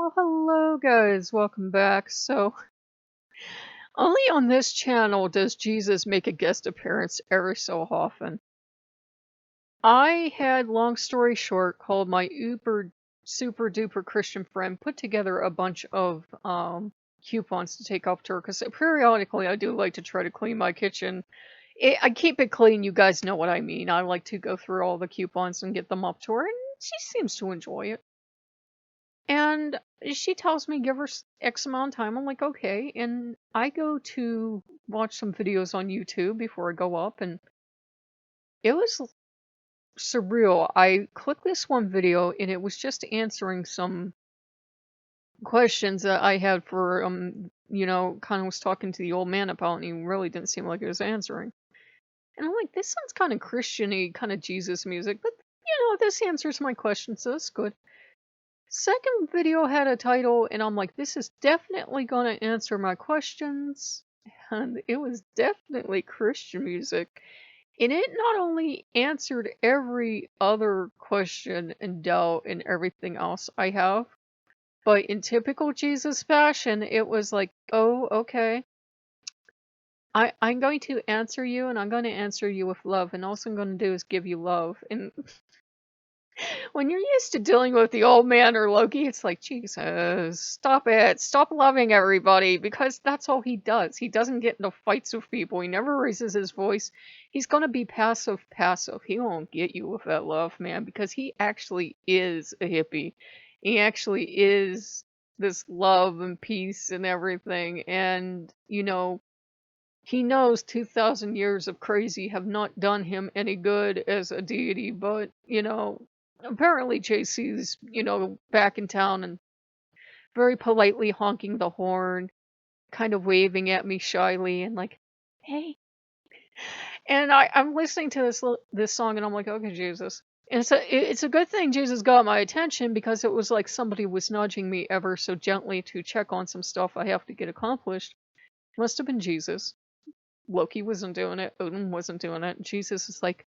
Well, hello guys, welcome back. So, only on this channel does Jesus make a guest appearance every so often. I had, long story short, called my uber super duper Christian friend, put together a bunch of coupons to take up to her because periodically I do like to try to clean my kitchen. I keep it clean, you guys know what I mean. I like to go through all the coupons and get them up to her, and she seems to enjoy it. And she tells me give her X amount of time. I'm like, okay. And I go to watch some videos on YouTube before I go up, and it was surreal. I clicked this one video, and it was just answering some questions that I had for, kind of was talking to the old man about, and he really didn't seem like he was answering. And I'm like, this sounds kind of Christian-y, kind of Jesus music, but, this answers my question, so that's good. Second video had a title, and I'm like, this is definitely going to answer my questions. And it was definitely Christian music. And it not only answered every other question and doubt and everything else I have, but in typical Jesus fashion, it was like, oh, okay. I'm going to answer you, and I'm going to answer you with love. And all I'm going to do is give you love. And when you're used to dealing with the old man or Loki, it's like, Jesus, stop it. Stop loving everybody, because that's all he does. He doesn't get into fights with people. He never raises his voice. He's going to be passive. He won't get you with that love, man, because he actually is a hippie. He actually is this love and peace and everything. And, he knows 2,000 years of crazy have not done him any good as a deity, but, apparently JC's, back in town and very politely honking the horn, kind of waving at me shyly and like, hey. And I'm listening to this song and I'm like, okay, Jesus. And it's a good thing Jesus got my attention, because it was like somebody was nudging me ever so gently to check on some stuff I have to get accomplished. Must have been Jesus. Loki wasn't doing it. Odin wasn't doing it. Jesus is like,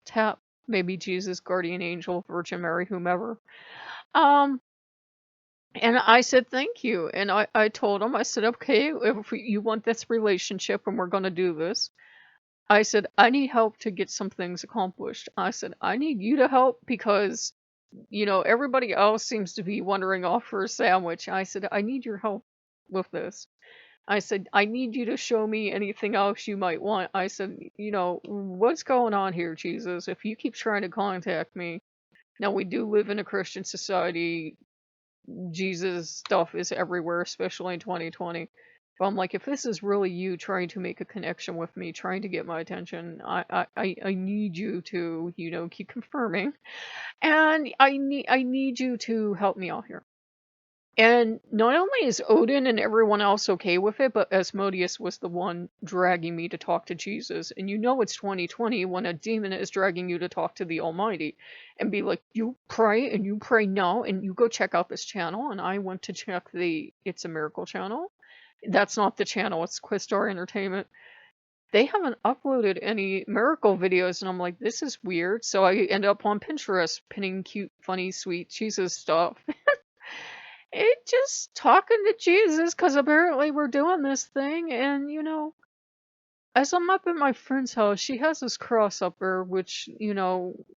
tap, maybe Jesus, guardian angel, Virgin Mary, whomever. Um, and I said, thank you. And I told him, I said, okay, if you want this relationship and we're going to do this, I said, I need help to get some things accomplished. I said, I need you to help because, everybody else seems to be wandering off for a sandwich. I said, I need your help with this. I said, I need you to show me anything else you might want. I said, what's going on here, Jesus? If you keep trying to contact me, now we do live in a Christian society. Jesus stuff is everywhere, especially in 2020. But I'm like, if this is really you trying to make a connection with me, trying to get my attention, I need you to, keep confirming. And I need you to help me out here. And not only is Odin and everyone else okay with it, but Asmodeus was the one dragging me to talk to Jesus. And it's 2020 when a demon is dragging you to talk to the Almighty and be like, you pray and you pray now and you go check out this channel. And I went to check the It's a Miracle channel. That's not the channel, it's Quistar Entertainment. They haven't uploaded any miracle videos, and I'm like, this is weird. So I end up on Pinterest pinning cute, funny, sweet Jesus stuff. It just talking to Jesus, because apparently we're doing this thing, and as I'm up at my friend's house, she has this cross up there, which,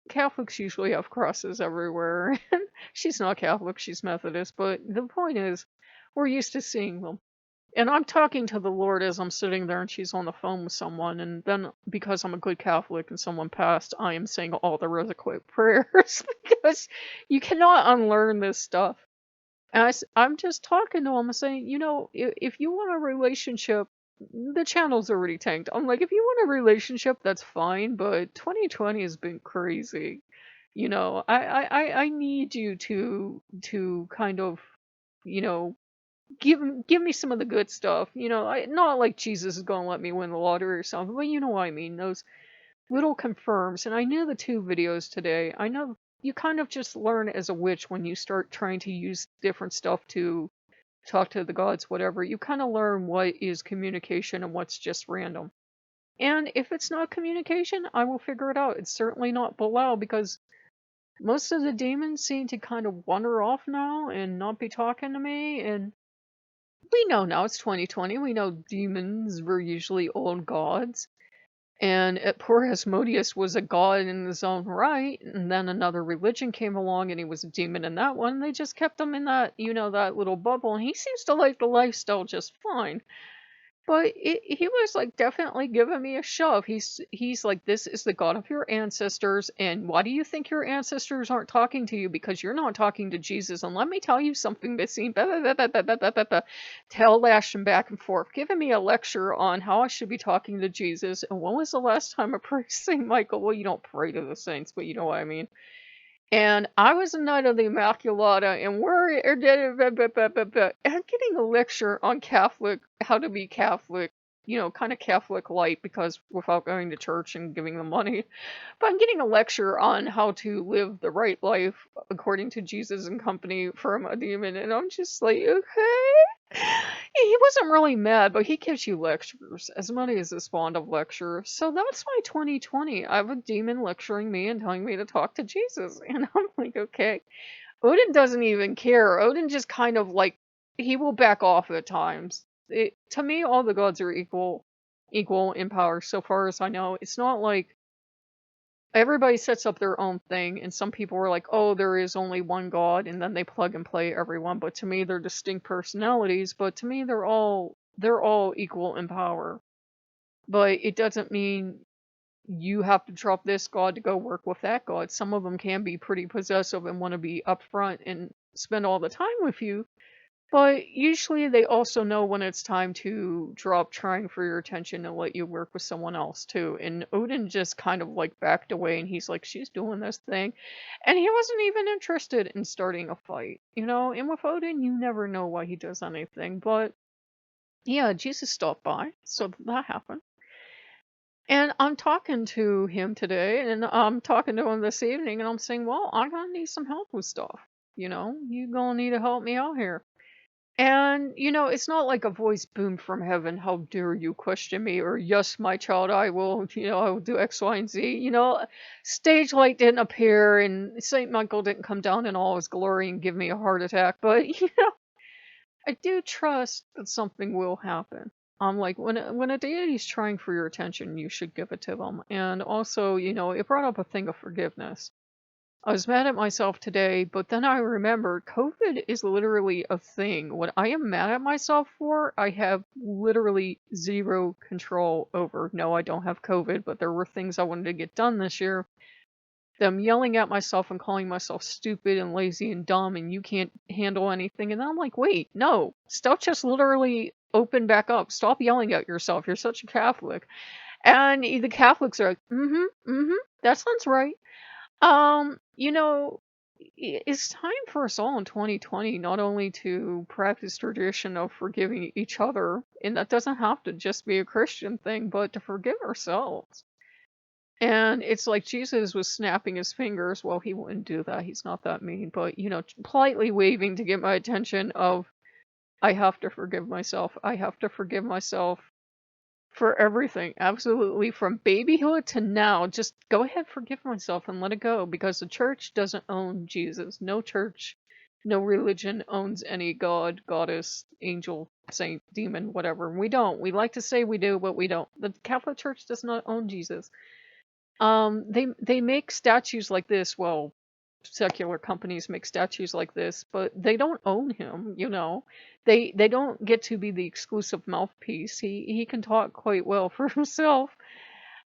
Catholics usually have crosses everywhere. She's not Catholic, she's Methodist, but the point is, we're used to seeing them. And I'm talking to the Lord as I'm sitting there, and she's on the phone with someone, and then because I'm a good Catholic and someone passed, I am saying all the Rosicrucian prayers, because you cannot unlearn this stuff. And I'm just talking to him saying, if you want a relationship, the channel's already tanked. I'm like, if you want a relationship, that's fine, but 2020 has been crazy. I need you to kind of, you know, give me some of the good stuff. Not like Jesus is gonna let me win the lottery or something, but you know what I mean. Those little confirms. And I knew the two videos today. I know you kind of just learn as a witch when you start trying to use different stuff to talk to the gods, whatever. You kind of learn what is communication and what's just random. And if it's not communication, I will figure it out. It's certainly not Bilal, because Most of the demons seem to kind of wander off now and not be talking to me, and we know now it's 2020. We know demons were usually old gods. And poor Asmodeus was a god in his own right, and then another religion came along and he was a demon in that one. They just kept him in that, that little bubble, and he seems to like the lifestyle just fine. But he was like definitely giving me a shove. He's like, this is the God of your ancestors, and why do you think your ancestors aren't talking to you? Because you're not talking to Jesus. And let me tell you something, Missy. Blah, blah, blah, blah, blah, blah, blah, blah, blah. Tail lashing back and forth, giving me a lecture on how I should be talking to Jesus. And when was the last time I prayed to Saint Michael? Well, you don't pray to the saints, but you know what I mean. And I was a Knight of the Immaculata, and I'm getting a lecture on Catholic, how to be Catholic, kind of Catholic light, because without going to church and giving them money. But I'm getting a lecture on how to live the right life according to Jesus and company from a demon, and I'm just like, okay. He wasn't really mad, but he gives you lectures. Asmodeus is this fond of lectures. So that's my 2020. I have a demon lecturing me and telling me to talk to Jesus. And I'm like, okay. Odin doesn't even care. Odin just kind of like, he will back off at times. To me, all the gods are equal in power so far as I know. It's not like everybody sets up their own thing, and some people are like, oh, there is only one god, and then they plug and play everyone. But to me, they're distinct personalities. But to me, they're all equal in power. But it doesn't mean you have to drop this god to go work with that god. Some of them can be pretty possessive and want to be upfront and spend all the time with you. But usually they also know when it's time to drop trying for your attention and let you work with someone else too. And Odin just kind of like backed away, and he's like, she's doing this thing. And he wasn't even interested in starting a fight, And with Odin, you never know why he does anything. But yeah, Jesus stopped by, so that happened. And I'm talking to him today, and I'm talking to him this evening, and I'm saying, well, I'm gonna need some help with stuff. You gonna need to help me out here. And, it's not like a voice boomed from heaven, how dare you question me, or yes, my child, I will do X, Y, and Z. Stage light didn't appear, and St. Michael didn't come down in all his glory and give me a heart attack, but, I do trust that something will happen. I'm like, when a deity's trying for your attention, you should give it to them. And also, it brought up a thing of forgiveness. I was mad at myself today, but then I remembered COVID is literally a thing. What I am mad at myself for, I have literally zero control over. No, I don't have COVID, but there were things I wanted to get done this year. Them yelling at myself and calling myself stupid and lazy and dumb, and you can't handle anything. And then I'm like, wait, no, stuff just literally opened back up. Stop yelling at yourself. You're such a Catholic. And the Catholics are like, that sounds right. You know, it's time for us all in 2020 not only to practice tradition of forgiving each other, and that doesn't have to just be a Christian thing, but to forgive ourselves. And it's like Jesus was snapping his fingers. Well, he wouldn't do that. He's not that mean, but politely waving to get my attention of I have to forgive myself. I have to forgive myself for everything, absolutely, from babyhood to now. Just go ahead, forgive myself, and let it go, because the church doesn't own Jesus. No church, no religion owns any god, goddess, angel, saint, demon, whatever. We don't. We like to say we do, but we don't. The Catholic Church does not own Jesus. They make statues like this. Well, secular companies make statues like this, but they don't own him. They don't get to be the exclusive mouthpiece. He can talk quite well for himself.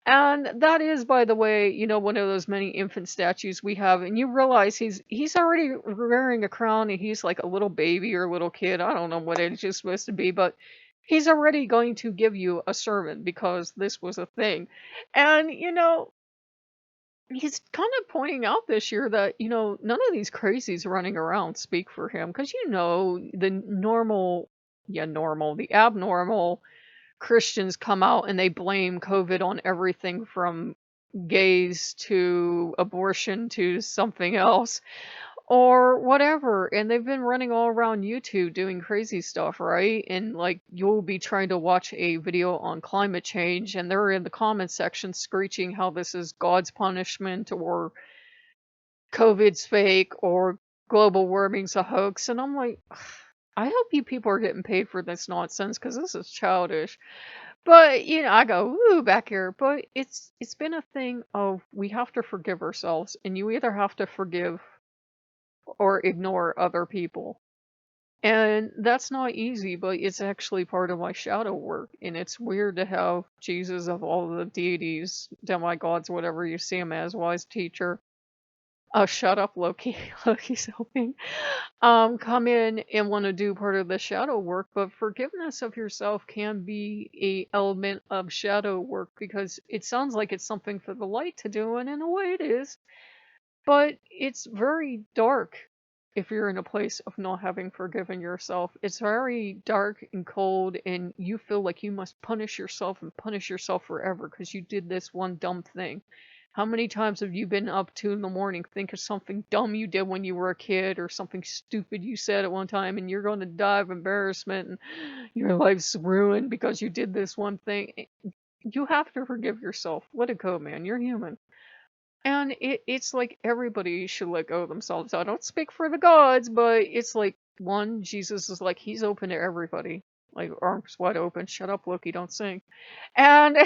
And that is, by the way, one of those many infant statues we have, and you realize he's already wearing a crown, and he's like a little baby or little kid. I don't know what age he's supposed to be, but he's already going to give you a sermon because this was a thing. And he's kind of pointing out this year that, none of these crazies running around speak for him, because, the abnormal Christians come out and they blame COVID on everything from gays to abortion to something else or whatever. And they've been running all around YouTube doing crazy stuff, right? And like you'll be trying to watch a video on climate change, and they're in the comment section screeching how this is God's punishment, or COVID's fake or global warming's a hoax. And I'm like, I hope you people are getting paid for this nonsense because this is childish. But, I go, "Ooh," back here, but it's been a thing of we have to forgive ourselves, and you either have to forgive or ignore other people. And that's not easy, but it's actually part of my shadow work. And it's weird to have Jesus of all the deities, demigods, whatever you see him as, wise teacher. Shut up, Loki. Loki's helping. Come in and want to do part of the shadow work, but forgiveness of yourself can be a element of shadow work because it sounds like it's something for the light to do, and in a way it is. But it's very dark if you're in a place of not having forgiven yourself. It's very dark and cold, and you feel like you must punish yourself and punish yourself forever because you did this one dumb thing. How many times have you been up 2 in the morning, think of something dumb you did when you were a kid or something stupid you said at one time, and you're going to die of embarrassment and your life's ruined because you did this one thing? You have to forgive yourself. Let it go, man. You're human. And it's like everybody should let go of themselves. I don't speak for the gods, but it's like, one, Jesus is like, he's open to everybody. Like, arms wide open. Shut up, Loki, don't sing. And,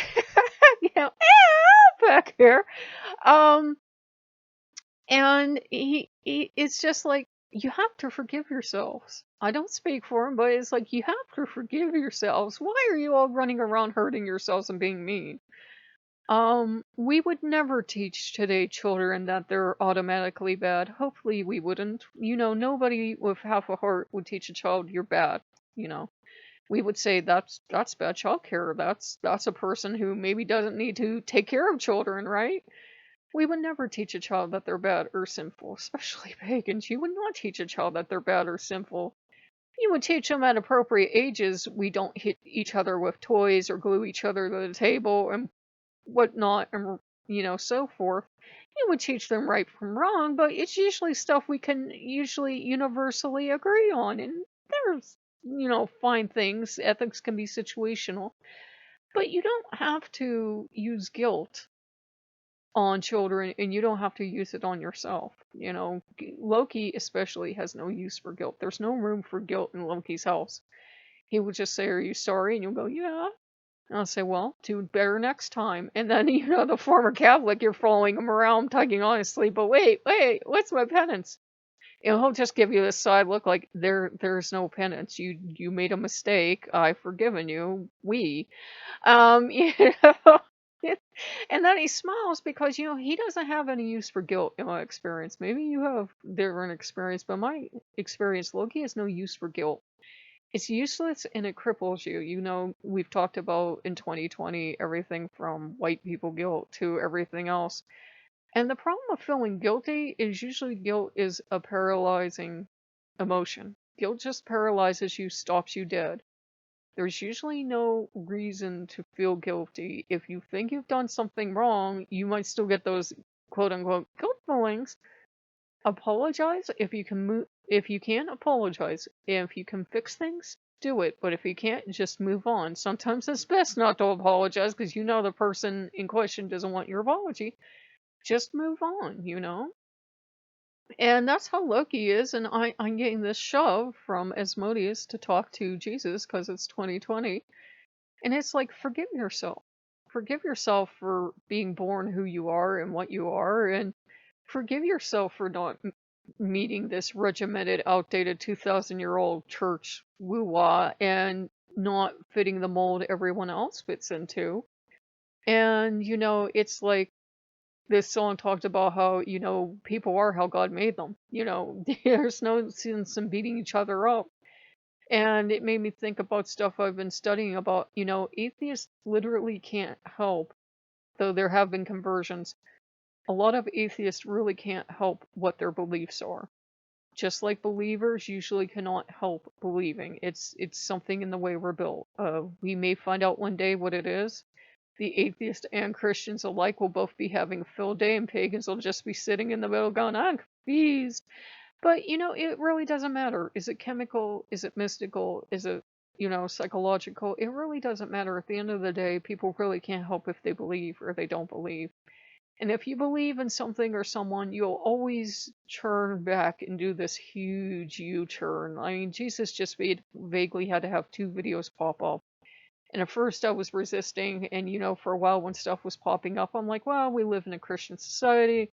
back here. Um, and it's just like, you have to forgive yourselves. I don't speak for him, but it's like, you have to forgive yourselves. Why are you all running around hurting yourselves and being mean? We would never teach today children that they're automatically bad. Hopefully we wouldn't. Nobody with half a heart would teach a child you're bad, you know. We would say that's bad childcare. That's a person who maybe doesn't need to take care of children, right? We would never teach a child that they're bad or sinful, especially pagans. You would not teach a child that they're bad or sinful. You would teach them at appropriate ages we don't hit each other with toys or glue each other to the table and whatnot, and so forth. You would teach them right from wrong, but it's usually stuff we can usually universally agree on. And there's, fine things. Ethics can be situational, but you don't have to use guilt on children, and you don't have to use it on yourself. Loki especially has no use for guilt. There's no room for guilt in Loki's house. He would just say, "Are you sorry?" And you'll go, "Yeah." And I'll say, "Well, do better next time." And then, the former Catholic, you're following him around, tugging honestly, but wait, what's my penance? And he'll just give you this side look like there's no penance. You made a mistake. I've forgiven you. Um, you know. And then he smiles because, he doesn't have any use for guilt in my experience. Maybe you have different experience, but my experience, Loki has no use for guilt. It's useless and it cripples you. We've talked about in 2020 everything from white people guilt to everything else. And the problem of feeling guilty is usually guilt is a paralyzing emotion. Guilt just paralyzes you, stops you dead. There's usually no reason to feel guilty. If you think you've done something wrong, you might still get those quote unquote guilt feelings. Apologize if you can if you can apologize. If you can fix things, do it. But if you can't, just move on. Sometimes it's best not to apologize because the person in question doesn't want your apology. Just move on. And that's how Loki is, and I'm getting this shove from Asmodeus to talk to Jesus because it's 2020. And it's like, forgive yourself. Forgive yourself for being born who you are and what you are, and forgive yourself for not meeting this regimented, outdated 2,000-year-old church woo-wah and not fitting the mold everyone else fits into. And, it's like this song talked about how, people are how God made them. There's no sense in beating each other up. And it made me think about stuff I've been studying about, atheists literally can't help, though there have been conversions. A lot of atheists really can't help what their beliefs are. Just like believers usually cannot help believing. It's something in the way we're built. We may find out one day what it is. The atheists and Christians alike will both be having a field day, and pagans will just be sitting in the middle going, "I'm confused." But, it really doesn't matter. Is it chemical? Is it mystical? Is it, psychological? It really doesn't matter. At the end of the day, people really can't help if they believe or they don't believe. And if you believe in something or someone, you'll always turn back and do this huge U-turn. I mean, Jesus just vaguely had to have two videos pop up. And at first I was resisting, and for a while when stuff was popping up, I'm like, well, we live in a Christian society.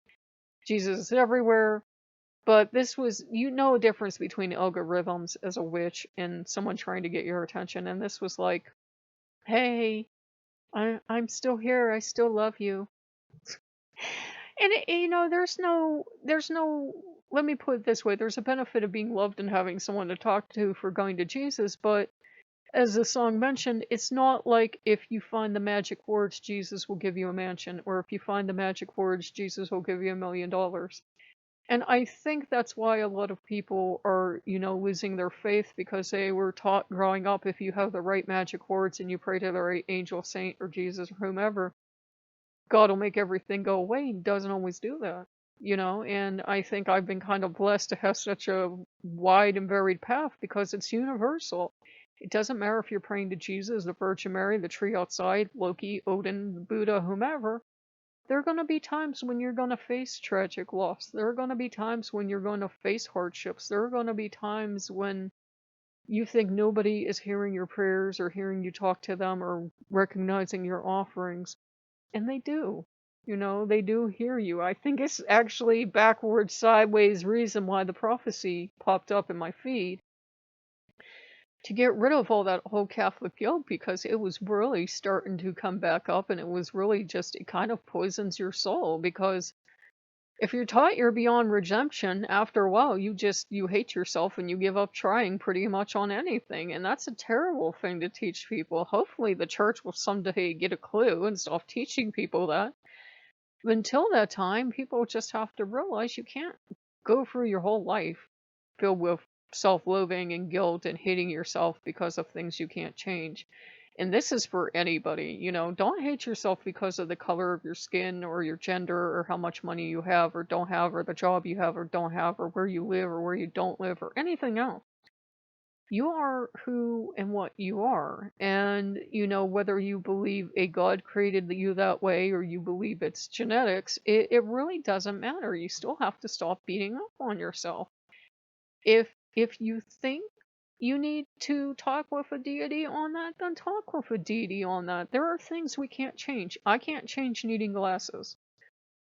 Jesus is everywhere. But this was, a difference between algorithms as a witch and someone trying to get your attention. And this was like, hey, I'm still here. I still love you. And there's no. Let me put it this way: there's a benefit of being loved and having someone to talk to for going to Jesus. But as the song mentioned, it's not like if you find the magic words, Jesus will give you a mansion, or if you find the magic words, Jesus will give you $1 million. And I think that's why a lot of people are, losing their faith because they were taught growing up if you have the right magic words and you pray to the right angel, saint, or Jesus, or whomever, God will make everything go away. He doesn't always do that, and I think I've been kind of blessed to have such a wide and varied path because it's universal. It doesn't matter if you're praying to Jesus, the Virgin Mary, the tree outside, Loki, Odin, Buddha, whomever. There are going to be times when you're going to face tragic loss. There are going to be times when you're going to face hardships. There are going to be times when you think nobody is hearing your prayers or hearing you talk to them or recognizing your offerings. And they do. They do hear you. I think it's actually backwards, sideways reason why the prophecy popped up in my feed to get rid of all that whole Catholic guilt because it was really starting to come back up and it was really just, it kind of poisons your soul because if you're taught you're beyond redemption, after a while you hate yourself and you give up trying pretty much on anything. And that's a terrible thing to teach people. Hopefully the church will someday get a clue and stop teaching people that. But until that time, people just have to realize you can't go through your whole life filled with self-loathing and guilt and hating yourself because of things you can't change. And this is for anybody, don't hate yourself because of the color of your skin or your gender or how much money you have or don't have or the job you have or don't have or where you live or where you don't live or anything else. You are who and what you are. And, whether you believe a God created you that way or you believe it's genetics, it really doesn't matter. You still have to stop beating up on yourself. If you think you need to talk with a deity on that, then talk with a deity on that. There are things we can't change. I can't change needing glasses.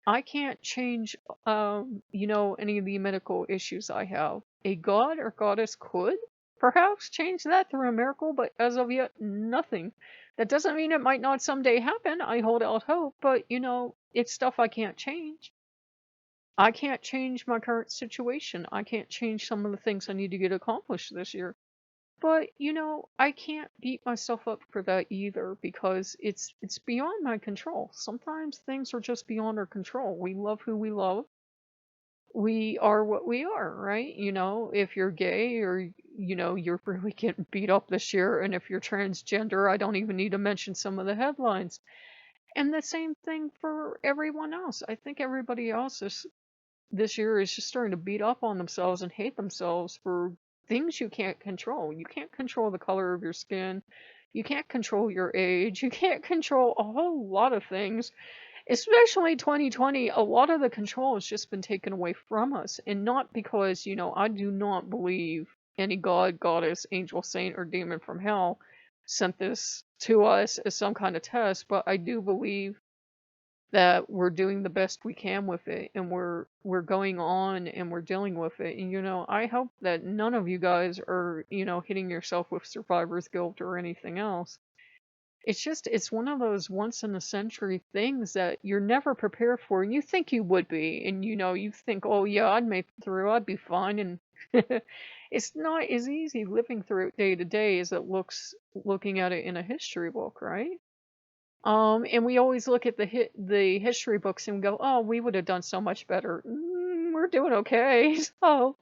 I can't change, any of the medical issues I have. A god or goddess could perhaps change that through a miracle, but as of yet, nothing. That doesn't mean it might not someday happen. I hold out hope, but it's stuff I can't change. I can't change my current situation. I can't change some of the things I need to get accomplished this year. But, I can't beat myself up for that either because it's beyond my control. Sometimes things are just beyond our control. We love who we love. We are what we are, right? If you're gay or you're really getting beat up this year, and if you're transgender, I don't even need to mention some of the headlines. And the same thing for everyone else. I think everybody else is this year is just starting to beat up on themselves and hate themselves for things you can't control. You can't control the color of your skin. You can't control your age. You can't control a whole lot of things. Especially 2020, a lot of the control has just been taken away from us. And not because, I do not believe any god, goddess, angel, saint, or demon from hell sent this to us as some kind of test, but I do believe that we're doing the best we can with it and we're going on and we're dealing with it. And I hope that none of you guys are, hitting yourself with survivor's guilt or anything else. It's one of those once in a century things that you're never prepared for and you think you would be. And you think, oh yeah, I'd make it through, I'd be fine. And it's not as easy living through it day to day as it looks looking at it in a history book, right? And we always look at the history books and go, oh, we would have done so much better. We're doing okay. So,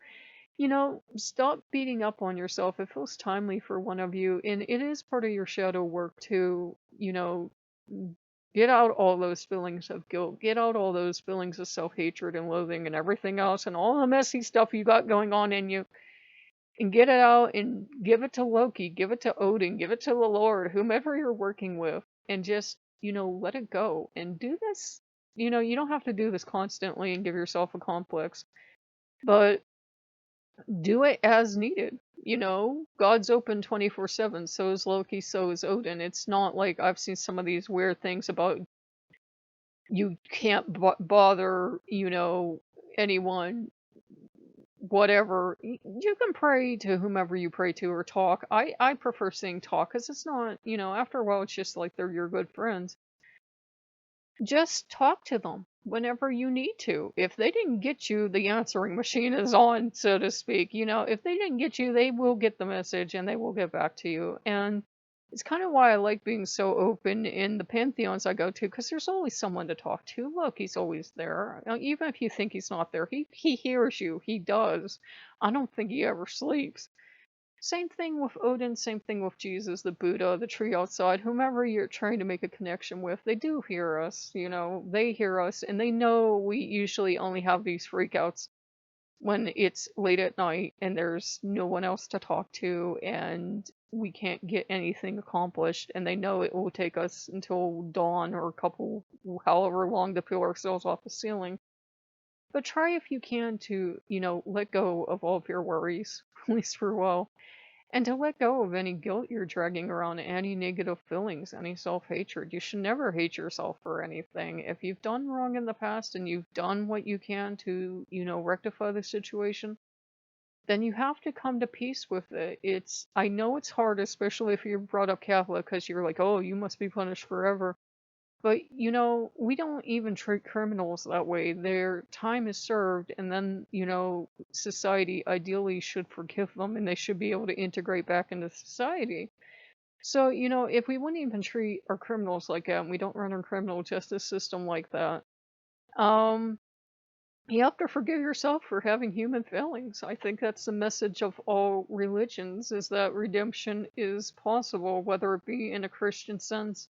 stop beating up on yourself. It feels timely for one of you, and it is part of your shadow work to, get out all those feelings of guilt, get out all those feelings of self-hatred and loathing and everything else and all the messy stuff you got going on in you. And get it out and give it to Loki, give it to Odin, give it to the Lord, whomever you're working with, and just, let it go. And do this you don't have to do this constantly and give yourself a complex, but do it as needed. God's open 24/7, so is Loki, so is Odin. It's not like I've seen some of these weird things about you can't bother, anyone, whatever. You can pray to whomever you pray to or talk. I prefer saying talk because it's not, after a while, it's just like they're your good friends. Just talk to them whenever you need to. If they didn't get you, the answering machine is on, so to speak. If they didn't get you, they will get the message and they will get back to you. And it's kind of why I like being so open in the pantheons I go to, because there's always someone to talk to. Look, he's always there. Even if you think he's not there, he hears you. He does. I don't think he ever sleeps. Same thing with Odin, same thing with Jesus, the Buddha, the tree outside, whomever you're trying to make a connection with, they do hear us, they hear us, and they know we usually only have these freakouts when it's late at night and there's no one else to talk to and we can't get anything accomplished, and they know it will take us until dawn or a couple, however long, to peel ourselves off the ceiling. But try if you can to, let go of all of your worries, at least for a while. And to let go of any guilt you're dragging around, any negative feelings, any self-hatred. You should never hate yourself for anything. If you've done wrong in the past and you've done what you can to, rectify the situation, then you have to come to peace with it. I know it's hard, especially if you're brought up Catholic, because you're like, oh, you must be punished forever. But, we don't even treat criminals that way. Their time is served, and then, society ideally should forgive them and they should be able to integrate back into society. So, if we wouldn't even treat our criminals like that, and we don't run our criminal justice system like that, um, you have to forgive yourself for having human failings. I think that's the message of all religions, is that redemption is possible, whether it be in a Christian sense,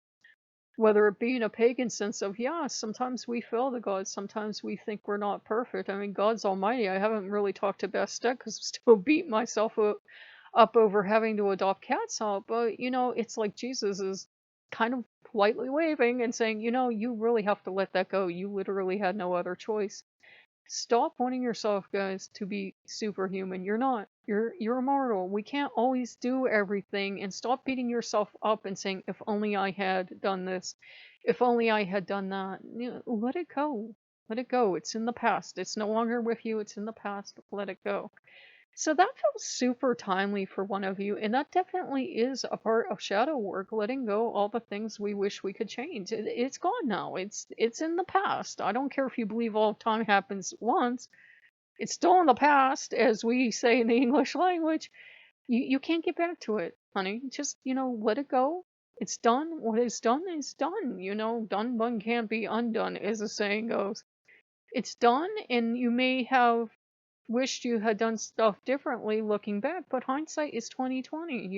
whether it be in a pagan sense of, yeah, sometimes we fail to God, sometimes we think we're not perfect. I mean, God's almighty. I haven't really talked to Bastet because I'm still beating myself up over having to adopt cats out. But, it's like Jesus is kind of politely waving and saying, you really have to let that go. You literally had no other choice. Stop wanting yourself, guys, to be superhuman. You're not. You're immortal. We can't always do everything, and stop beating yourself up and saying, if only I had done this, if only I had done that. Let it go. Let it go. It's in the past. It's no longer with you. It's in the past. Let it go. So that feels super timely for one of you, and that definitely is a part of shadow work, letting go all the things we wish we could change. It's gone now. It's in the past. I don't care if you believe all time happens at once. It's still in the past, as we say in the English language. You can't get back to it, honey. Just, let it go. It's done. What is done is done. Done can't be undone, as the saying goes. It's done, and you may have wished you had done stuff differently looking back, but hindsight is 2020.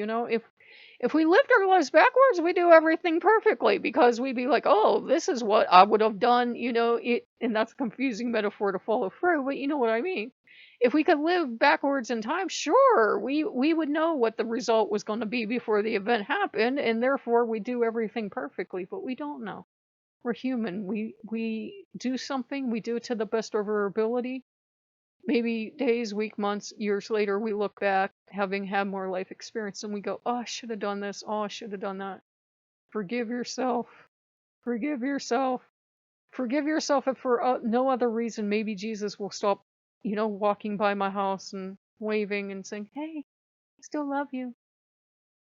If we lived our lives backwards, we do everything perfectly, because we'd be like, oh, this is what I would have done, and that's a confusing metaphor to follow through, but you know what I mean. If we could live backwards in time, sure, we would know what the result was going to be before the event happened, and therefore we do everything perfectly, but we don't know. We're human. We do something, we do it to the best of our ability. Maybe days, weeks, months, years later, we look back, having had more life experience, and we go, oh, I should have done this. Oh, I should have done that. Forgive yourself. Forgive yourself. Forgive yourself if for no other reason, maybe Jesus will stop, walking by my house and waving and saying, hey, I still love you.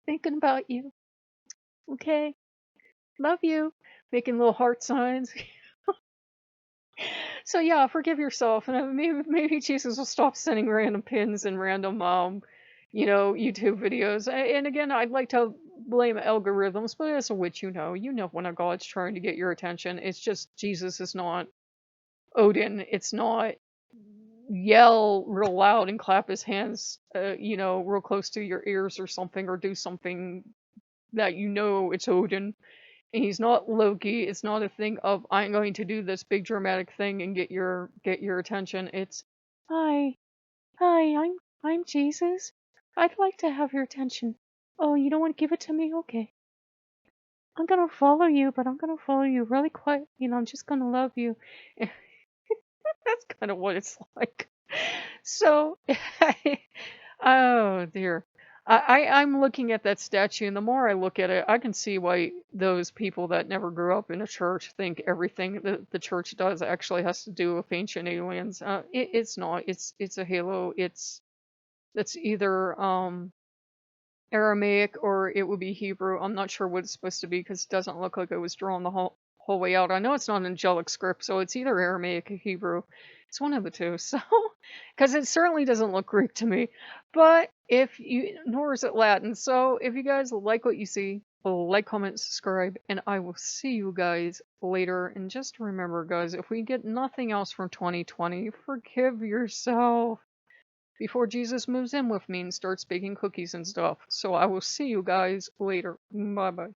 Thinking about you. Okay. Love you. Making little heart signs. So yeah, forgive yourself, and maybe Jesus will stop sending random pins and random YouTube videos. And again, I'd like to blame algorithms, but as a witch, you know when a god's trying to get your attention. It's just Jesus is not Odin. It's not yell real loud and clap his hands, real close to your ears or something, or do something that it's Odin. And he's not Loki. It's not a thing of, I'm going to do this big dramatic thing and get your attention. It's, hi, I'm Jesus. I'd like to have your attention. Oh, you don't want to give it to me? Okay. I'm gonna follow you, but I'm gonna follow you really quiet. I'm just gonna love you. That's kind of what it's like. So, oh dear. I'm looking at that statue, and the more I look at it, I can see why those people that never grew up in a church think everything that the church does actually has to do with ancient aliens. It's not. It's a halo. It's either Aramaic or it would be Hebrew. I'm not sure what it's supposed to be because it doesn't look like it was drawn the whole way out. I know it's not an angelic script, so it's either Aramaic or Hebrew. It's one of the two. So, because it certainly doesn't look Greek to me. But nor is it Latin. So, if you guys like what you see, like, comment, subscribe, and I will see you guys later. And just remember, guys, if we get nothing else from 2020, forgive yourself before Jesus moves in with me and starts baking cookies and stuff. So I will see you guys later. Bye bye.